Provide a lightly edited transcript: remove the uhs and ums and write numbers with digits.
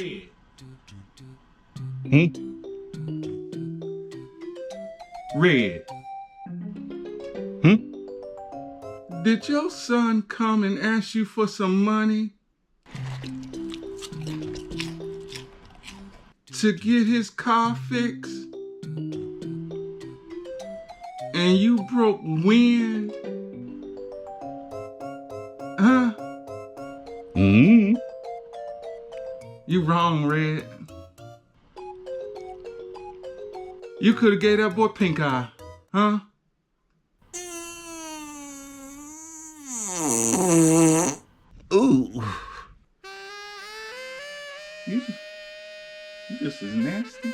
Red. Hmm? Red. Hmm? Did your son come and ask you for some money to get his car fixed? And you broke wind? Huh? Hmm? You wrong, Red. You could have gave that boy pink eye. Huh? Ooh. You just as nasty.